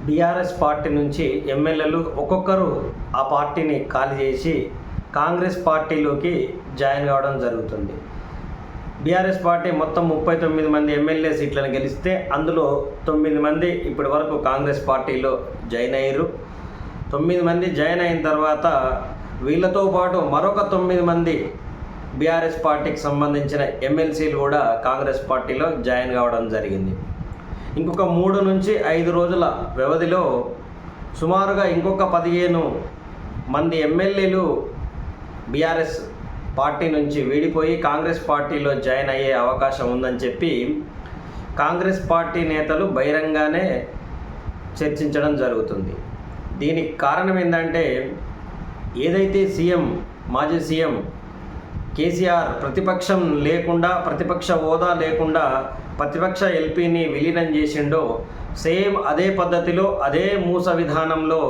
BRS party నుంచి ఎమ్మెల్యేలు ఒక్కొక్కరు ఆ పార్టీని ఖాళీ చేసి కాంగ్రెస్ పార్టీలోకి జాయిన్ కావడం జరుగుతుంది. బీఆర్ఎస్ పార్టీ మొత్తం 39 మంది ఎమ్మెల్యే సీట్లను గెలిస్తే అందులో 9 మంది ఇప్పటి వరకు కాంగ్రెస్ పార్టీలో జాయిన్ అయ్యారు. 9 మంది జాయిన్ అయిన తర్వాత వీళ్ళతో పాటు మరొక 9 మంది బీఆర్ఎస్ పార్టీకి సంబంధించిన ఎమ్మెల్సీలు కూడా కాంగ్రెస్ పార్టీలో జాయిన్ కావడం జరిగింది. ఇంకొక 3 నుంచి 5 రోజుల వ్యవధిలో సుమారుగా ఇంకొక 15 మంది ఎమ్మెల్యేలు బీఆర్ఎస్ పార్టీ నుంచి వీడిపోయి కాంగ్రెస్ పార్టీలో జాయిన్ అయ్యే అవకాశం ఉందని చెప్పి కాంగ్రెస్ పార్టీ నేతలు బహిరంగానే చర్చించడం జరుగుతుంది. దీనికి కారణం ఏంటంటే, ఏదైతే మాజీ సీఎం కేసీఆర్ ప్రతిపక్ష హోదా లేకుండా ప్రతిపక్ష ఎల్పీని విలీనం చేసిండో, సేమ్ అదే పద్ధతిలో అదే మూస విధానంలో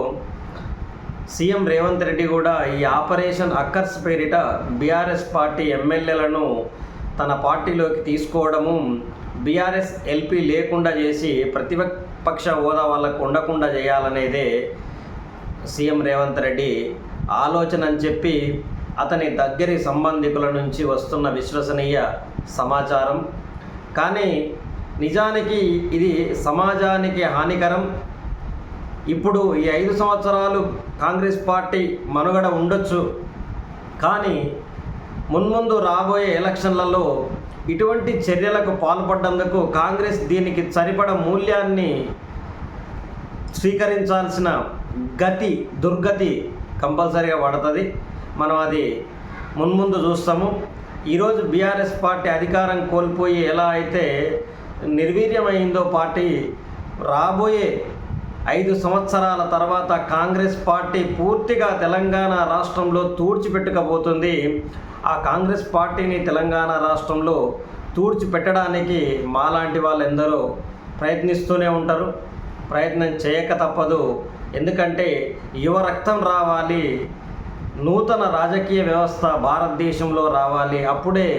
సీఎం రేవంత్ రెడ్డి కూడా ఈ ఆపరేషన్ అక్కర్స్ పేరిట బీఆర్ఎస్ పార్టీ ఎమ్మెల్యేలను తన పార్టీలోకి తీసుకోవడము, బీఆర్ఎస్ ఎల్పీ లేకుండా చేసి ప్రతిపక్ష హోదా వాళ్ళకు ఉండకుండా చేయాలనేదే సీఎం రేవంత్ రెడ్డి ఆలోచన అని చెప్పి అతని దగ్గరి సంబంధికుల నుంచి వస్తున్న విశ్వసనీయ సమాచారం. కానీ నిజానికి ఇది సమాజానికి హానికరం. ఇప్పుడు ఈ 5 సంవత్సరాలు కాంగ్రెస్ పార్టీ మనుగడ ఉండొచ్చు, కానీ మున్ముందు రాబోయే ఎలక్షన్లలో ఇటువంటి చర్యలకు పాల్పడ్డందుకు కాంగ్రెస్ దీనికి సరిపడ మూల్యాన్ని స్వీకరించాల్సిన దుర్గతి కంపల్సరీగా పడుతుంది. మనం అది మున్ముందు చూస్తాము. ఈరోజు బీఆర్ఎస్ పార్టీ అధికారం కోల్పోయి ఎలా అయితే నిర్వీర్యమైందో పార్టీ, రాబోయే 5 సంవత్సరాల తర్వాత కాంగ్రెస్ పార్టీ పూర్తిగా తెలంగాణ రాష్ట్రంలో తూడ్చిపెట్టుకపోతుంది. ఆ కాంగ్రెస్ పార్టీని తెలంగాణ రాష్ట్రంలో తూడ్చిపెట్టడానికి మాలాంటి వాళ్ళు ఎందరో ప్రయత్నిస్తూనే ఉంటారు. ప్రయత్నం చేయక తప్పదు. ఎందుకంటే యువ రక్తం రావాలి, నూతన రాజకీయ వ్యవస్థ భారతదేశంలో రావాలి. అప్పుడే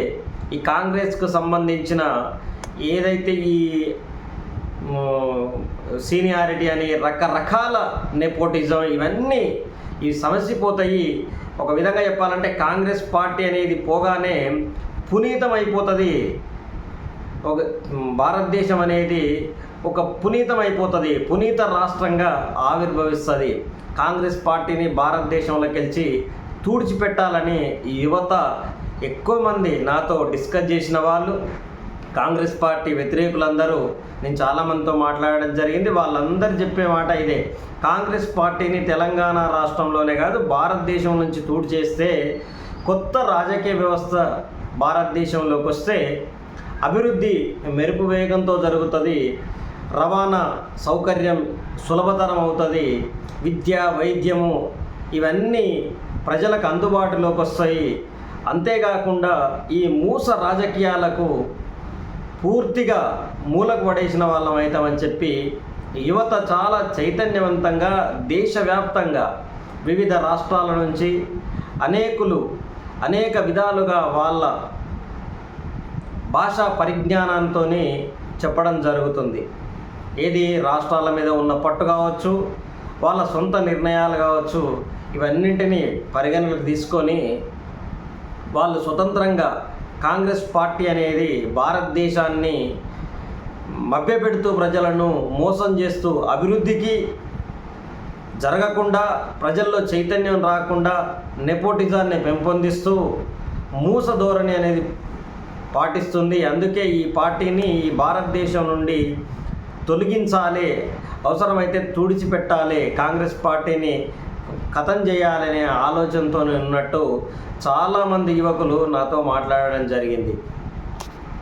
ఈ కాంగ్రెస్కు సంబంధించిన ఏదైతే ఈ సీనియారిటీ అని రకరకాల నెపోటిజం ఇవన్నీ సమస్యపోతాయి. ఒక విధంగా చెప్పాలంటే కాంగ్రెస్ పార్టీ అనేది పోగానే పునీతమైపోతుంది. భారతదేశం అనేది ఒక పునీతమైపోతుంది, పునీత రాష్ట్రంగా ఆవిర్భవిస్తుంది. కాంగ్రెస్ పార్టీని భారతదేశంలోకి వెళ్ళి తూడ్చిపెట్టాలని ఈ యువత ఎక్కువ మంది నాతో డిస్కస్ చేసిన వాళ్ళు, కాంగ్రెస్ పార్టీ వ్యతిరేకులందరూ నేను చాలామందితో మాట్లాడడం జరిగింది. వాళ్ళందరూ చెప్పే మాట ఇదే: కాంగ్రెస్ పార్టీని తెలంగాణ రాష్ట్రంలోనే కాదు భారతదేశం నుంచి చేస్తే కొత్త రాజకీయ వ్యవస్థ భారతదేశంలోకి వస్తే అభివృద్ధి మెరుపు వేగంతో జరుగుతుంది, రవాణా సౌకర్యం సులభతరం అవుతుంది, విద్య వైద్యము ఇవన్నీ ప్రజలకు అందుబాటులోకి వస్తాయి. అంతేకాకుండా ఈ మూస రాజకీయాలకు పూర్తిగా మూలకు పడేసిన వాళ్ళం అవుతామని చెప్పి యువత చాలా చైతన్యవంతంగా దేశవ్యాప్తంగా వివిధ రాష్ట్రాల నుంచి అనేక విధాలుగా వాళ్ళ భాషా పరిజ్ఞానంతో చెప్పడం జరుగుతుంది. ఏది రాష్ట్రాల మీద ఉన్న పట్టు కావచ్చు, వాళ్ళ సొంత నిర్ణయాలు కావచ్చు, ఇవన్నింటినీ పరిగణలోకి తీసుకొని వాళ్ళు స్వతంత్రంగా కాంగ్రెస్ పార్టీ అనేది భారతదేశాన్ని మభ్యపెడుతూ ప్రజలను మోసం చేస్తూ అభివృద్ధికి జరగకుండా, ప్రజల్లో చైతన్యం రాకుండా నెపోటిజాన్ని పెంపొందిస్తూ మూస ధోరణి అనేది పాటిస్తుంది. అందుకే ఈ పార్టీని ఈ భారతదేశం నుండి తొలగించాలి, అవసరమైతే తుడిచిపెట్టాలి, కాంగ్రెస్ పార్టీని ఖతం చేయాలనే ఆలోచనతో ఉన్నట్టు చాలామంది యువకులు నాతో మాట్లాడడం జరిగింది.